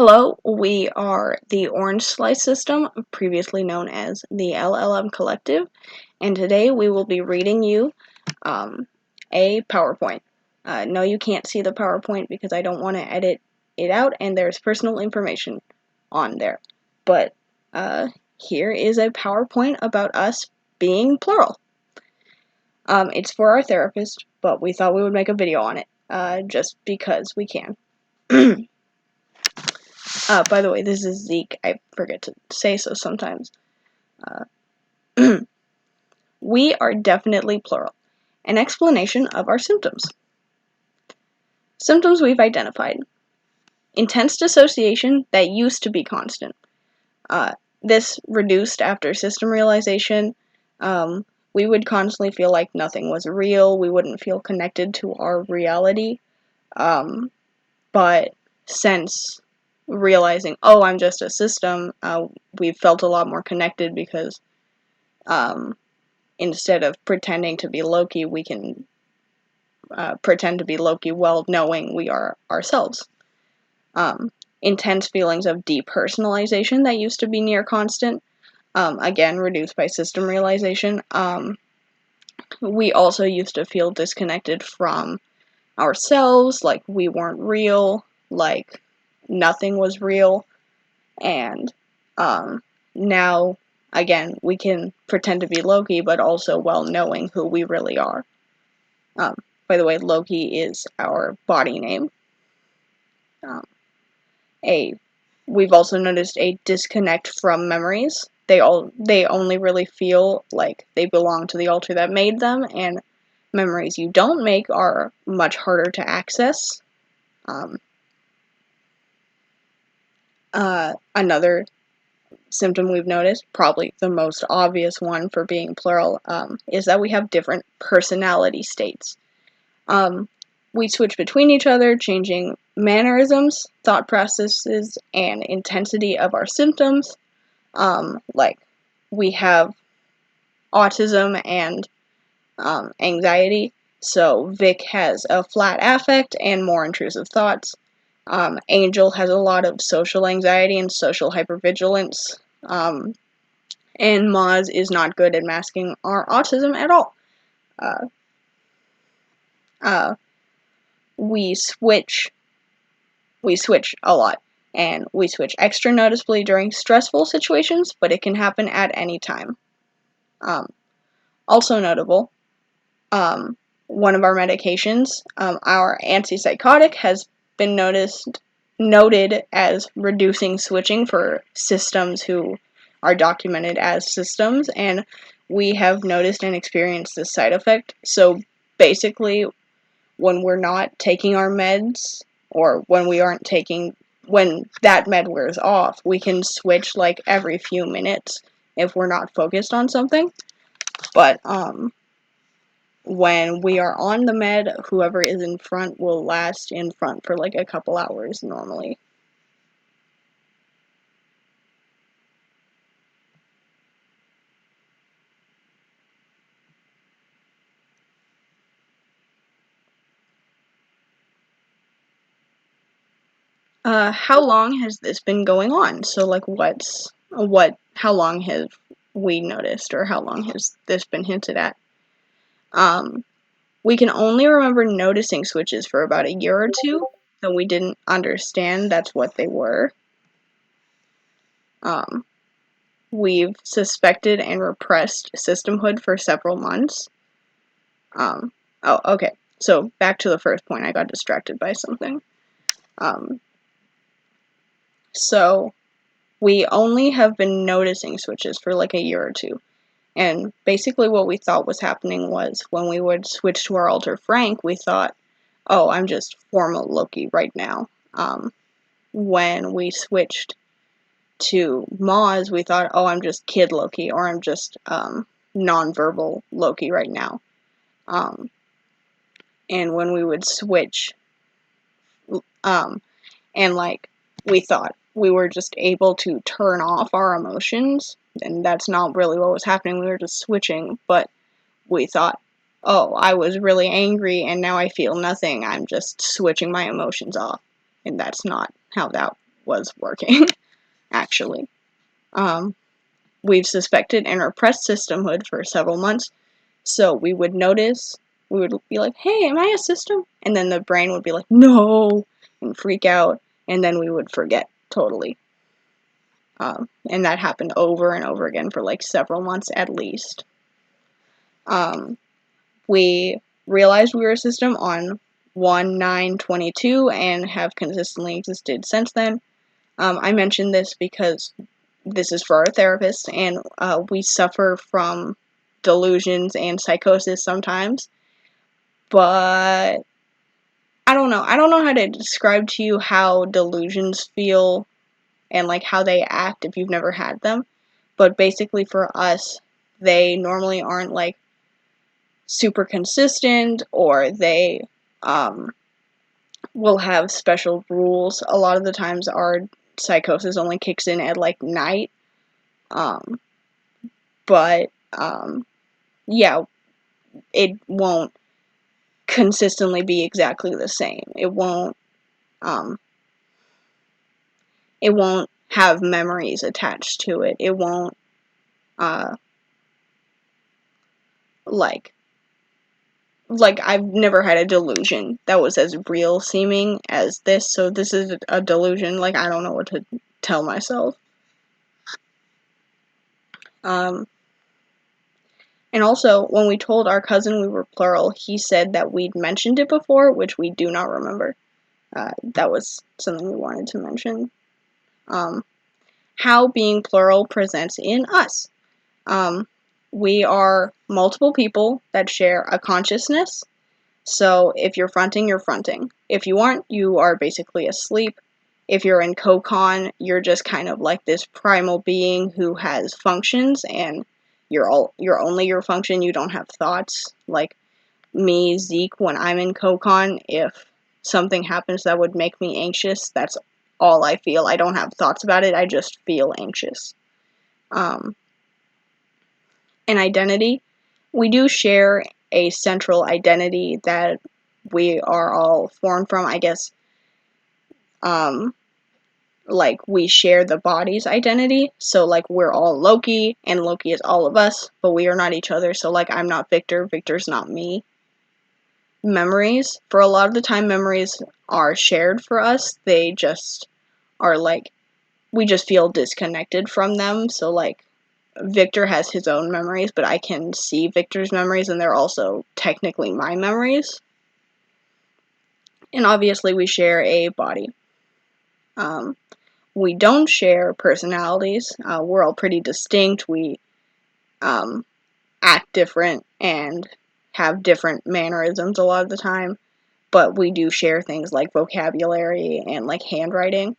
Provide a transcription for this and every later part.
Hello, we are the Orange Slice System, previously known as the LLM Collective, and today we will be reading you a PowerPoint. No, you can't see the PowerPoint because I don't want to edit it out, and there's personal information on there. But here is a PowerPoint about us being plural. It's for our therapist, but we thought we would make a video on it, just because we can. By the way, this is Zeke. I forget to say so sometimes. We are definitely plural. An explanation of our symptoms. Symptoms we've identified. Intense dissociation that used to be constant. This reduced after system realization. We would constantly feel like nothing was real. We wouldn't feel connected to our reality. But since realizing, oh, I'm just a system, we felt a lot more connected because instead of pretending to be Loki, we can pretend to be Loki while knowing we are ourselves. Intense feelings of depersonalization that used to be near constant, again, reduced by system realization. We also used to feel disconnected from ourselves, like we weren't real, like nothing was real, and now, again, we can pretend to be Loki, but also while knowing who we really are. By the way, Loki is our body name. We've also noticed a disconnect from memories. They only really feel like they belong to the alter that made them, and memories you don't make are much harder to access. Another symptom we've noticed, probably the most obvious one for being plural, is that we have different personality states. We switch between each other, changing mannerisms, thought processes, and intensity of our symptoms. Like, we have autism and anxiety, so Vic has a flat affect and more intrusive thoughts. Angel has a lot of social anxiety and social hypervigilance. And Moz is not good at masking our autism at all. We switch a lot, and we switch extra noticeably during stressful situations, but it can happen at any time. Also notable, one of our medications, our antipsychotic, has been noted as reducing switching for systems who are documented as systems, and we have noticed and experienced this side effect. So basically, when we're not taking our meds, or when that med wears off, we can switch like every few minutes if we're not focused on something. But when we are on the med, whoever is in front will last in front for like a couple hours normally. How long has this been going on? So like how long have we noticed, or how long has this been hinted at? We can only remember noticing switches for about a year or two, so we didn't understand that's what they were. We've suspected and repressed systemhood for several months. Oh, okay. So back to the first point, I got distracted by something. So we only have been noticing switches for like a year or two. And basically what we thought was happening was when we would switch to our alter Frank, we thought, oh, I'm just formal Loki right now. When we switched to Moz, we thought, oh, I'm just kid Loki, or I'm just nonverbal Loki right now. And when we would switch, and like, we thought we were just able to turn off our emotions, and that's not really what was happening. We were just switching, but we thought, oh, I was really angry and now I feel nothing. I'm just switching my emotions off. And that's not how that was working, actually. We've suspected and repressed systemhood for several months, so we would notice, we would be like, hey, am I a system? And then the brain would be like, no, and freak out, and then we would forget totally. And that happened over and over again for like several months at least. We realized we were a system on 1/9/22 and have consistently existed since then. I mentioned this because this is for our therapist, and we suffer from delusions and psychosis sometimes. But I don't know. I don't know how to describe to you how delusions feel and like how they act if you've never had them. But basically for us, they normally aren't like super consistent, or they will have special rules. A lot of the times our psychosis only kicks in at like night. But yeah, it won't consistently be exactly the same. It won't have memories attached to it. It won't like I've never had a delusion that was as real seeming as this, so this is a delusion. Like, I don't know what to tell myself. And also, when we told our cousin we were plural, he said that we'd mentioned it before, which we do not remember. That was something we wanted to mention. How being plural presents in us. We are multiple people that share a consciousness. So if you're fronting, you're fronting. If you aren't, you are basically asleep. If you're in Kokon, you're just kind of like this primal being who has functions, and you're only your function. You don't have thoughts. Like me, Zeke, when I'm in Kokon, if something happens that would make me anxious, that's all I feel. I don't have thoughts about it. I just feel anxious. An identity. We do share a central identity that we are all formed from, I guess. Like, we share the body's identity, so like we're all Loki, and Loki is all of us, but we are not each other. So like, I'm not Victor, Victor's not me. Memories, for a lot of the time, memories are shared for us. They just are like, we just feel disconnected from them. So like, Victor has his own memories, but I can see Victor's memories, and they're also technically my memories. And obviously we share a body. We don't share personalities. We're all pretty distinct. We act different and have different mannerisms a lot of the time, but we do share things like vocabulary and like handwriting.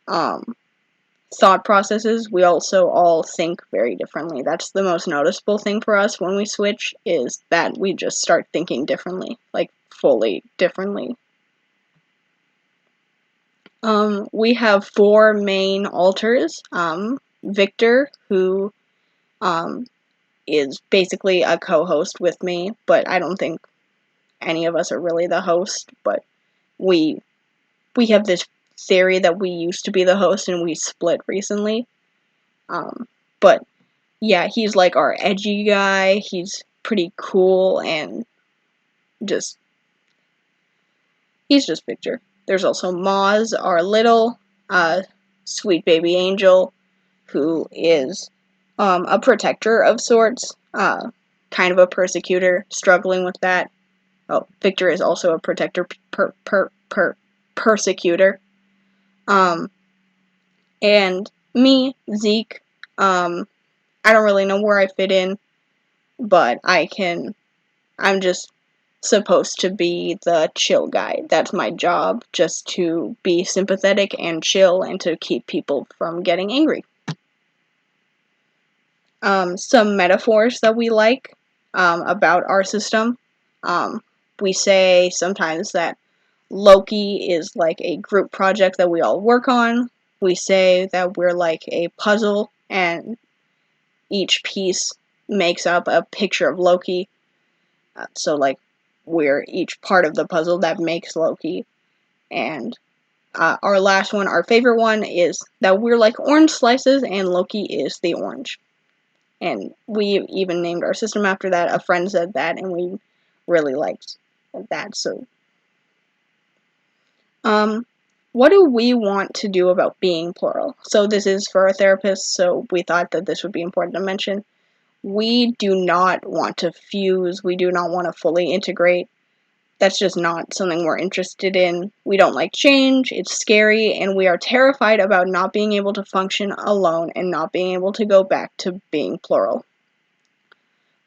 Thought processes, we also all think very differently. That's the most noticeable thing for us when we switch, is that we just start thinking differently, like fully differently. We have 4 main alters. Victor, who is basically a co-host with me, but I don't think any of us are really the host, but we have this theory that we used to be the host and we split recently. But yeah, he's like our edgy guy. He's pretty cool, and he's just Victor. There's also Moz, our little sweet baby angel, who is a protector of sorts, kind of a persecutor, struggling with that. Oh, Victor is also a protector, persecutor. And me, Zeke, I don't really know where I fit in, but I'm just supposed to be the chill guy. That's my job, just to be sympathetic and chill and to keep people from getting angry. Some metaphors that we like about our system. We say sometimes that Loki is like a group project that we all work on. We say that we're like a puzzle, and each piece makes up a picture of Loki. So, like, we're each part of the puzzle that makes Loki. And Our last one, our favorite one, is that we're like orange slices and Loki is the orange. And we even named our system after that. A friend said that, and we really liked that. So, what do we want to do about being plural? So this is for our therapists, so we thought that this would be important to mention. We do not want to fuse. We do not want to fully integrate. That's just not something we're interested in. We don't like change, it's scary, and we are terrified about not being able to function alone and not being able to go back to being plural.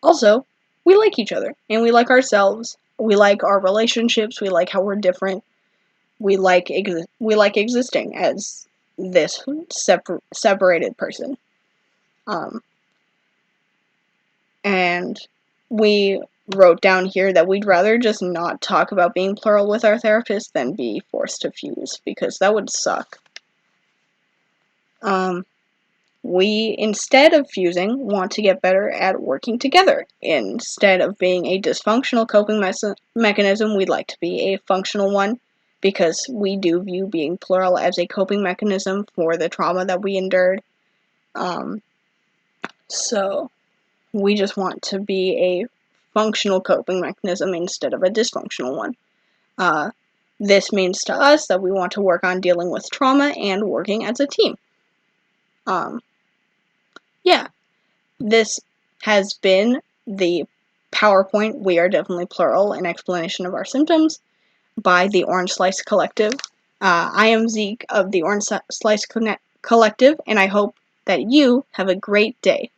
Also, we like each other, and we like ourselves. We like our relationships, we like how we're different. We like existing as this separated person. And we wrote down here that we'd rather just not talk about being plural with our therapist than be forced to fuse, because that would suck. We, instead of fusing, want to get better at working together. Instead of being a dysfunctional coping mechanism, we'd like to be a functional one, because we do view being plural as a coping mechanism for the trauma that we endured. So we just want to be a functional coping mechanism instead of a dysfunctional one. This means to us that we want to work on dealing with trauma and working as a team. Yeah, this has been the PowerPoint We Are Definitely Plural, an explanation of our symptoms by the Orange Slice Collective. I am Zeke of the Orange Slice Collective, and I hope that you have a great day.